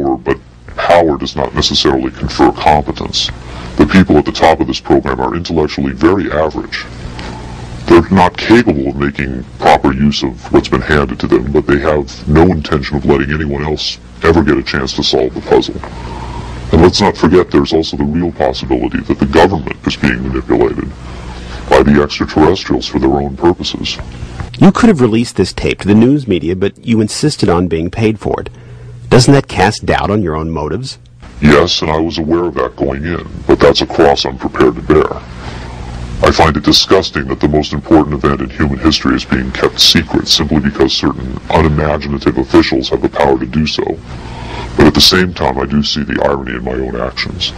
power, but power does not necessarily confer competence. The people at the top of this program are intellectually very average. They're not capable of making proper use of what's been handed to them, but they have no intention of letting anyone else ever get a chance to solve the puzzle. And let's not forget there's also the real possibility that the government is being manipulated by the extraterrestrials for their own purposes. You could have released this tape to the news media, but you insisted on being paid for it. Doesn't that cast doubt on your own motives? Yes, and I was aware of that going in, but that's a cross I'm prepared to bear. I find it disgusting that the most important event in human history is being kept secret simply because certain unimaginative officials have the power to do so. But at the same time, I do see the irony in my own actions.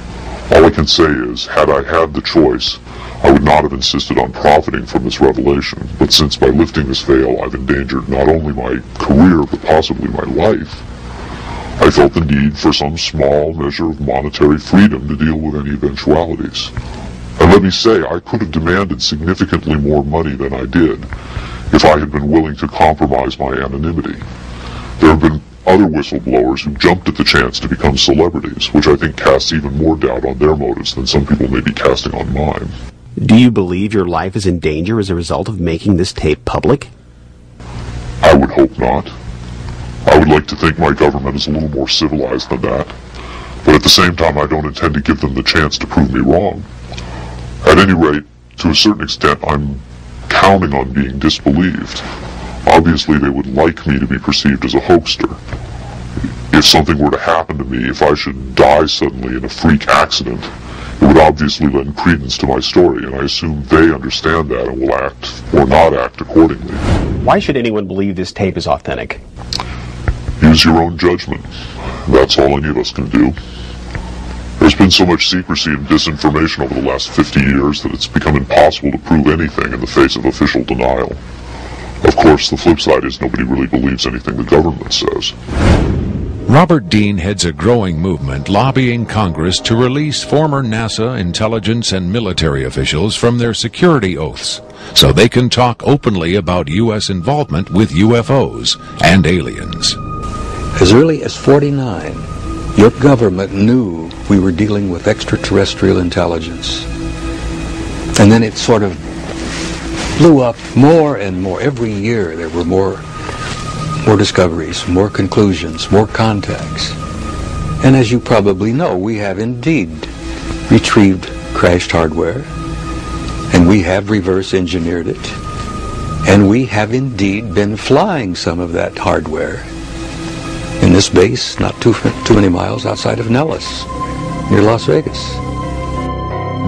All I can say is, had I had the choice, I would not have insisted on profiting from this revelation, but since by lifting this veil I've endangered not only my career, but possibly my life, I felt the need for some small measure of monetary freedom to deal with any eventualities. And let me say, I could have demanded significantly more money than I did if I had been willing to compromise my anonymity. There have been other whistleblowers who jumped at the chance to become celebrities, which I think casts even more doubt on their motives than some people may be casting on mine. Do you believe your life is in danger as a result of making this tape public? I would hope not. I would like to think my government is a little more civilized than that, but at the same time I don't intend to give them the chance to prove me wrong. At any rate, to a certain extent, I'm counting on being disbelieved. Obviously, they would like me to be perceived as a hoaxer. If something were to happen to me, if I should die suddenly in a freak accident, it would obviously lend credence to my story, and I assume they understand that and will act or not act accordingly. Why should anyone believe this tape is authentic? Use your own judgment. That's all any of us can do. There's been so much secrecy and disinformation over the last 50 years that it's become impossible to prove anything in the face of official denial. Of course, the flip side is nobody really believes anything the government says. Robert Dean heads a growing movement lobbying Congress to release former NASA intelligence and military officials from their security oaths so they can talk openly about U.S. involvement with UFOs and aliens. As early as '49, your government knew we were dealing with extraterrestrial intelligence. And then it sort of blew up more and more. Every year there were more discoveries, more conclusions, more contacts. And as you probably know, we have indeed retrieved crashed hardware, and we have reverse engineered it, and we have indeed been flying some of that hardware in this base not too many miles outside of Nellis, near Las Vegas.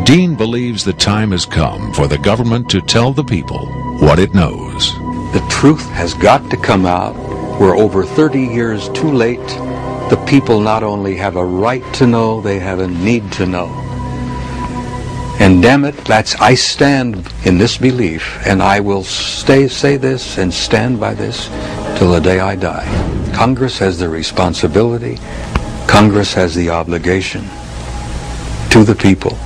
Dean believes the time has come for the government to tell the people what it knows. The truth has got to come out. We're over 30 years too late. The people not only have a right to know, they have a need to know. And damn it, I stand in this belief, and I will say this and stand by this till the day I die. Congress has the responsibility, Congress has the obligation to the people,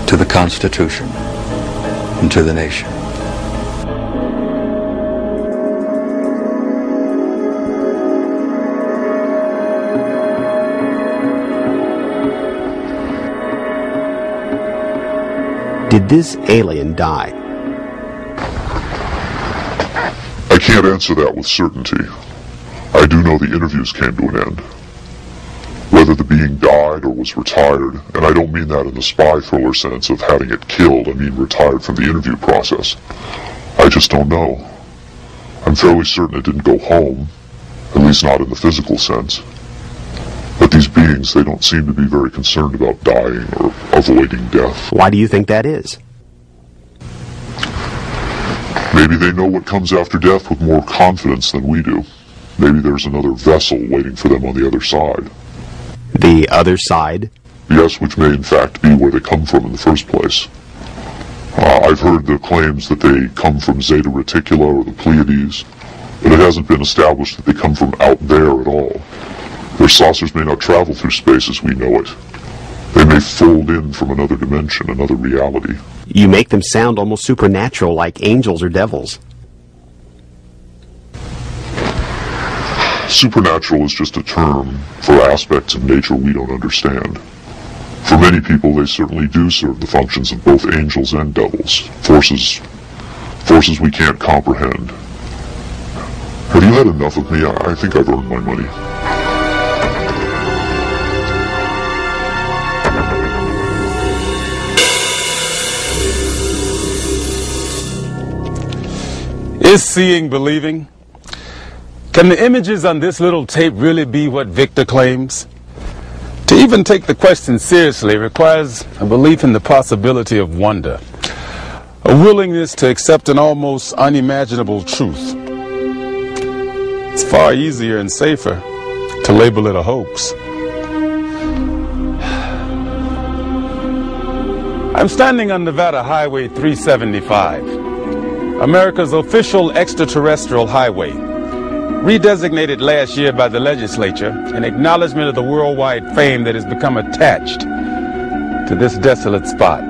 to the Constitution, and to the nation. Did this alien die? I can't answer that with certainty. I do know the interviews came to an end. Whether the being died or was retired, and I don't mean that in the spy thriller sense of having it killed, I mean retired from the interview process. I just don't know. I'm fairly certain it didn't go home, at least not in the physical sense. But these beings, they don't seem to be very concerned about dying or avoiding death. Why do you think that is? Maybe they know what comes after death with more confidence than we do. Maybe there's another vessel waiting for them on the other side. The other side? Yes, which may in fact be where they come from in the first place. I've heard the claims that they come from Zeta Reticula or the Pleiades, but it hasn't been established that they come from out there at all. Their saucers may not travel through space as we know it. They may fold in from another dimension, another reality. You make them sound almost supernatural, like angels or devils. Supernatural is just a term for aspects of nature we don't understand. For many people, they certainly do serve the functions of both angels and devils, forces we can't comprehend. Have you had enough of me? I think I've earned my money. Is seeing believing? Can the images on this little tape really be what Victor claims? To even take the question seriously requires a belief in the possibility of wonder, a willingness to accept an almost unimaginable truth. It's far easier and safer to label it a hoax. I'm standing on Nevada Highway 375. America's official extraterrestrial highway, redesignated last year by the legislature in acknowledgement of the worldwide fame that has become attached to this desolate spot.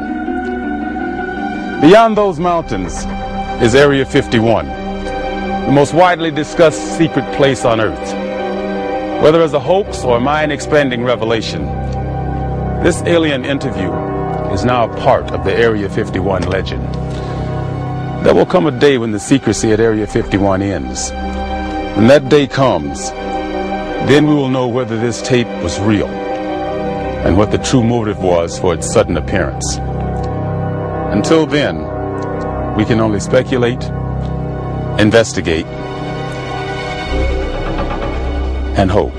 Beyond those mountains is Area 51, the most widely discussed secret place on Earth. Whether as a hoax or mind-expanding revelation, this alien interview is now a part of the Area 51 legend. There will come a day when the secrecy at Area 51 ends. When that day comes, then we will know whether this tape was real and what the true motive was for its sudden appearance. Until then, we can only speculate, investigate, and hope.